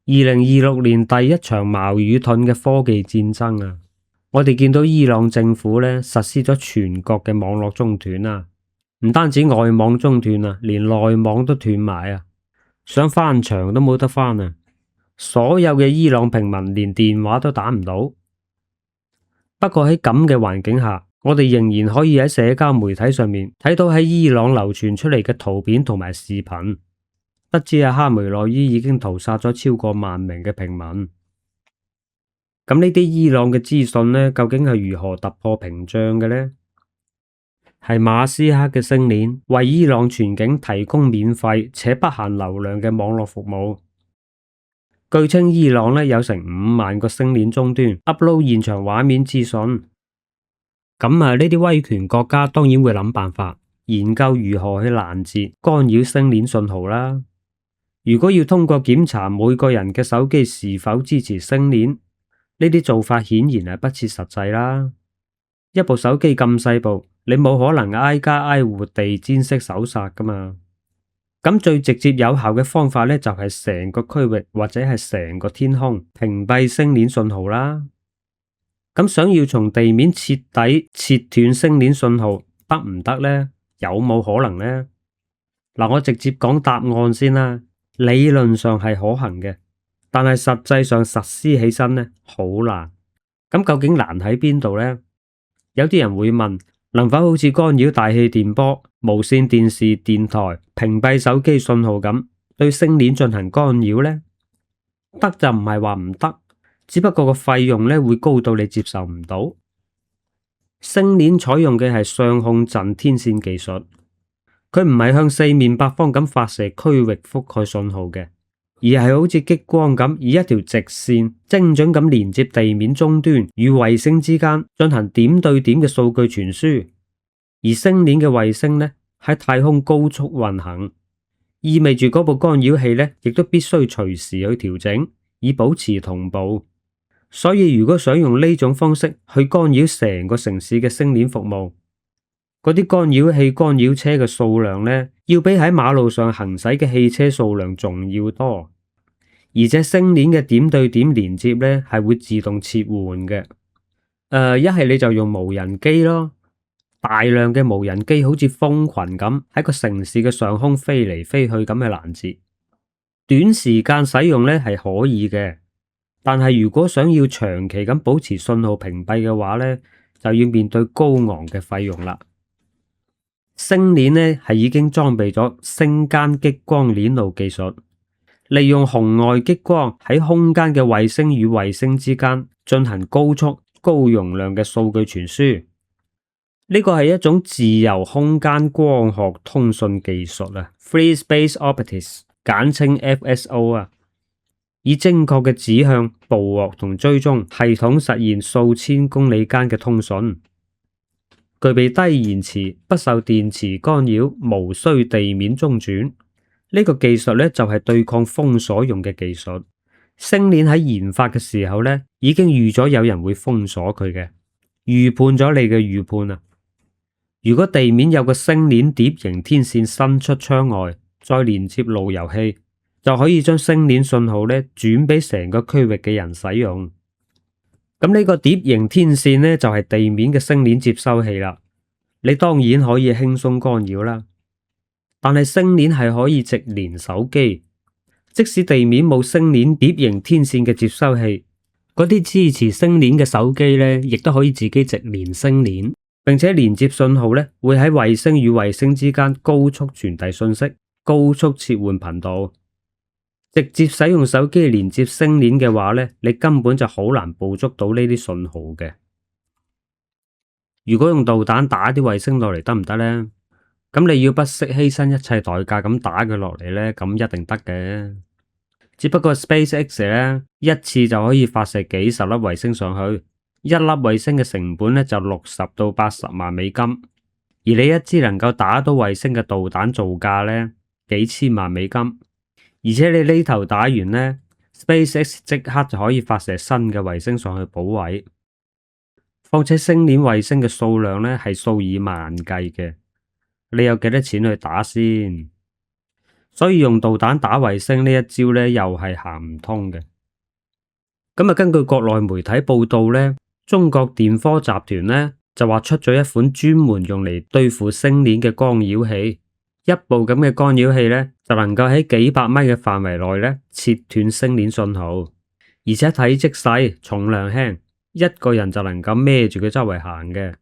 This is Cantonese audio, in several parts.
2026年第一場矛與盾嘅科技戰爭啊，我哋見到伊朗政府咧實施咗全國嘅網絡中斷啊，唔單止外網中斷啊，連內網都斷埋啊，想翻牆都冇得翻啊！所有嘅伊朗平民連電話都打唔到。不過喺咁嘅環境下，我哋仍然可以喺社交媒體上面睇到喺伊朗流傳出嚟嘅圖片同埋視頻，得知阿哈梅內伊已經屠殺咗超過1萬名嘅平民。咁呢啲伊朗嘅資訊呢，究竟係如何突破屏障嘅呢？係馬斯克嘅星鏈為伊朗全境提供免費且不限流量嘅網絡服務。據稱伊朗呢有成5萬個星鏈終端 upload 現場畫面資訊。咁呢啲威權國家當然會諗辦法，研究如何去攔截干擾星鏈信號啦。如果要通過檢查每個人嘅手機是否支持星鏈，呢啲做法顯然係不切實際啦。一部手機咁細部，你冇可能挨家挨戶地氈式搜殺噶嘛。咁最直接有效嘅方法呢，就係成個區域或者係成個天空屏蔽星鏈信號啦。咁想要從地面徹底切斷星鏈信號，得唔得呢？有冇可能呢？嗱，我直接講答案先啦。理論上係可行嘅，但係實際上實施起身呢，好難。咁究竟難喺邊度呢？有啲人會問，能否好似干擾大氣電波、無線電視、電台、屏蔽手機信號咁，對星鏈進行干擾呢？得就唔係話唔得，只不過個費用呢會高到你接受唔到。星鏈採用嘅係相控陣天線技術。佢唔係向四面八方咁發射區域覆蓋信號嘅，而係好似激光咁，以一條直線精準咁連接地面終端與衛星之間進行點對點嘅數據傳輸。而星鏈嘅衛星呢，喺太空高速運行，意味住嗰部干擾器呢，亦都必須隨時去調整，以保持同步。所以如果想用呢種方式去干擾成個城市嘅星鏈服務，嗰啲干擾器、干擾車嘅數量呢，要比喺馬路上行駛嘅汽車數量仲要多。而且星鏈嘅點對點連接呢，係會自動切換嘅。一係你就用無人機咯，大量嘅無人機好似蜂群咁喺個城市嘅上空飛嚟飛去咁去攔截。短時間使用呢係可以嘅，但係如果想要長期咁保持信號屏蔽嘅話呢，就要面對高昂嘅費用啦。星鏈呢係已經裝備咗星間激光鏈路技術，利用紅外激光喺空間嘅衛星與衛星之間進行高速、高容量嘅數據傳輸。呢個係一種自由空間光學通訊技術啊 ，Free Space Optics， 簡稱 FSO 啊，以精確嘅指向、捕獲同追蹤系統實現數千公里間嘅通訊。具備低延遲、不受電磁干擾、無需地面中轉。呢個技術咧就係對抗封鎖用嘅技術。星鏈喺研發嘅時候咧，已經預咗有人會封鎖佢嘅，預判咗你嘅預判啊！如果地面有個星鏈碟形天線伸出窗外，再連接路由器，就可以將星鏈信號咧轉俾成個區域嘅人使用。咁呢個碟形天線呢，就係地面嘅星鏈接收器啦，你當然可以輕鬆干擾啦。但係星鏈係可以直連手機，即使地面冇星鏈碟形天線嘅接收器，嗰啲支持星鏈嘅手機呢，亦都可以自己直連星鏈，並且連接信號呢，會喺衛星與衛星之間高速傳遞信息，高速切換頻道。直接使用手機連接星鏈嘅話呢，你根本就好難捕捉到呢啲信號嘅。如果用導彈打啲衛星落嚟得唔得呢？咁你要不惜犧牲一切代價咁打佢落嚟呢，咁一定得嘅。只不過 SpaceX 呢，一次就可以發射幾十粒衛星上去，一粒衛星嘅成本呢就60到80萬美金，而你一支能夠打到衛星嘅導彈造價呢，幾千萬美金。而且你呢頭打完呢 SpaceX 即刻就可以發射新嘅衛星上去補位。況且星鏈衛星嘅數量呢係數以萬計嘅，你有幾多錢去打先？所以用導彈打衛星呢一招咧，又係行唔通嘅。咁啊，根據國內媒體報道咧，中國電科集團咧就話出咗一款專門用嚟對付星鏈嘅干擾器，一部咁嘅干擾器咧就能夠喺幾百米嘅範圍內咧切斷星鏈信號，而且體積細、重量輕，一個人就能夠孭住佢周圍行嘅，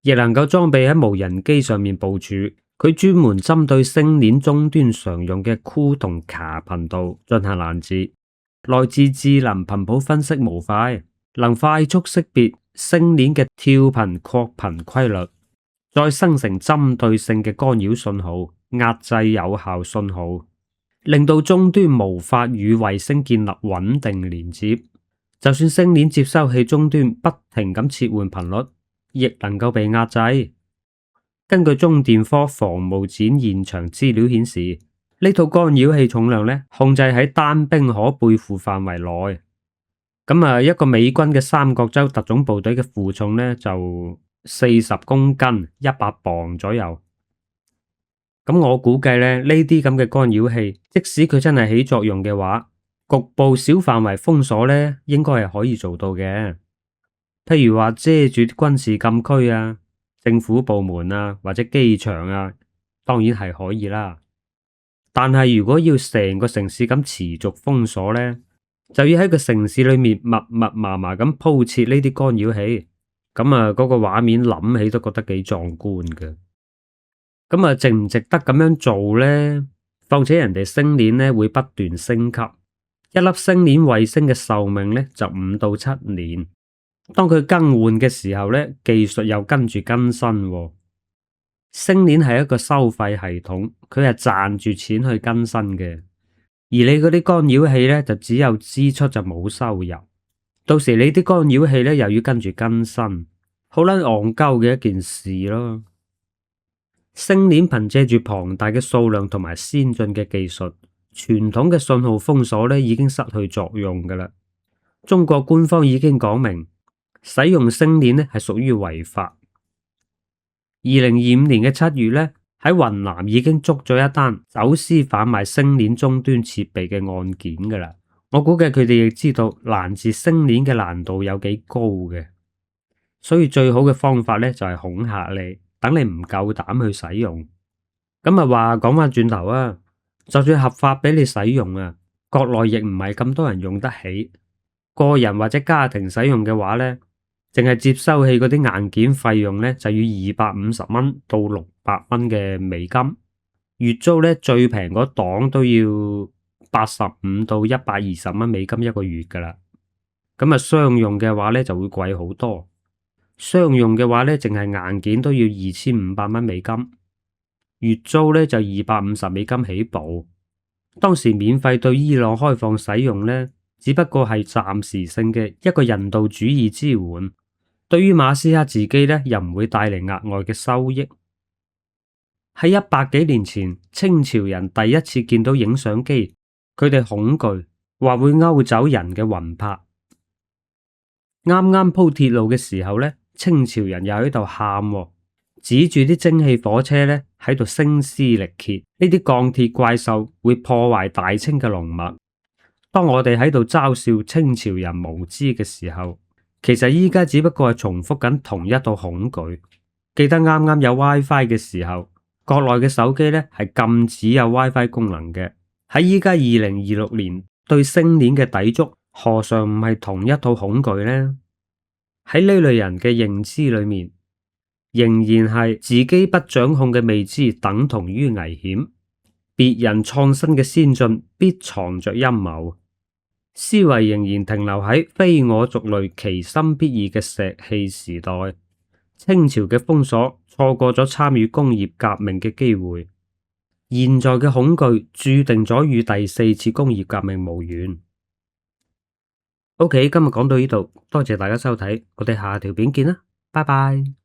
亦能夠裝備喺無人機上面部署。佢專門針對星鏈終端常用嘅 Q 同卡頻道進行攔截，來自智能頻譜分析模塊，能快速識別星鏈嘅跳頻、擴頻規律，再生成針對性嘅干擾信號，壓制有效信號，令到終端無法與衛星建立穩定連接。就算星鏈接收器終端不停咁切換頻率，亦能夠被壓制。根據中電科防務展現場資料顯示，呢套干擾器重量咧控制喺單兵可背負範圍內。咁啊，一個美軍嘅三角洲特種部隊嘅負重咧就40公斤，100磅左右。咁我估計咧，呢啲咁嘅干擾器，即使佢真係起作用嘅話，局部小範圍封鎖咧，應該係可以做到嘅。譬如話遮住啲軍事禁區啊、政府部門啊或者機場啊，當然係可以啦。但係如果要成個城市咁持續封鎖咧，就要喺個城市裏面密密麻麻咁鋪設呢啲干擾器。咁啊，嗰個畫面諗起都覺得幾壯觀嘅。咁啊，值唔值得咁樣做咧？況且人哋星鏈咧會不斷升級。一粒星鏈衛星嘅壽命咧就5到7年，當佢更換嘅時候咧，技術又跟住更新喎。星鏈係一個收費系統，佢係賺住錢去更新嘅，而你嗰啲干擾器咧就只有支出就冇收入，到時你啲干擾器咧又要跟住更新，好撚戇鳩嘅一件事咯。星鏈憑借住龐大嘅數量同埋先進嘅技術，傳統嘅信號封鎖咧已經失去作用噶啦。中國官方已經講明，使用星鏈咧係屬於違法。2025年嘅7月咧，喺雲南已經捉咗一單走私販賣星鏈終端設備嘅案件噶啦。我估計佢哋亦知道攔截星鏈嘅難度有幾高嘅，所以最好嘅方法咧就係恐嚇你，等你唔夠膽去使用。咁啊話講翻轉頭啊，就算合法俾你使用啊，國內亦唔係咁多人用得起。個人或者家庭使用嘅話咧，淨係接收器嗰啲硬件費用咧就要250蚊到600蚊嘅美金，月租咧最平嗰檔都要85到120蚊美金一個月噶啦。咁啊商用嘅話咧就會貴好多，商用嘅話咧淨係硬件都要2500蚊美金，月租咧就250美金起步。當時免費對伊朗開放使用咧，只不過係暫時性嘅一個人道主義支援，對於馬斯克自己咧又唔會帶嚟額外嘅收益。喺100幾年前，清朝人第一次見到影相機，佢哋恐懼，話會勾走人嘅魂魄。啱啱鋪鐵路嘅時候咧，清朝人又喺度喊，指住啲蒸汽火車咧喺度聲嘶力竭，呢啲鋼鐵怪獸會破壞大清嘅龍脈。當我哋喺度嘲笑清朝人無知嘅時候，其實依家只不過係重複緊同一套恐懼。記得啱啱有 WiFi 嘅時候，國內嘅手機咧係禁止有 WiFi 功能嘅。喺依家2026年，對星鏈嘅抵觸，何嘗唔係同一套恐懼呢？喺呢類人嘅認知裏面，仍然係自己不掌控嘅未知等同於危險，別人創新嘅先進必藏着陰謀。思維仍然停留喺非我族類，其心必異嘅石器時代。清朝嘅封鎖錯過咗參與工業革命嘅機會，現在嘅恐懼注定咗與第4次工業革命無緣。OK，今日講到呢度，多謝大家收睇，我哋下條片見啦，拜拜。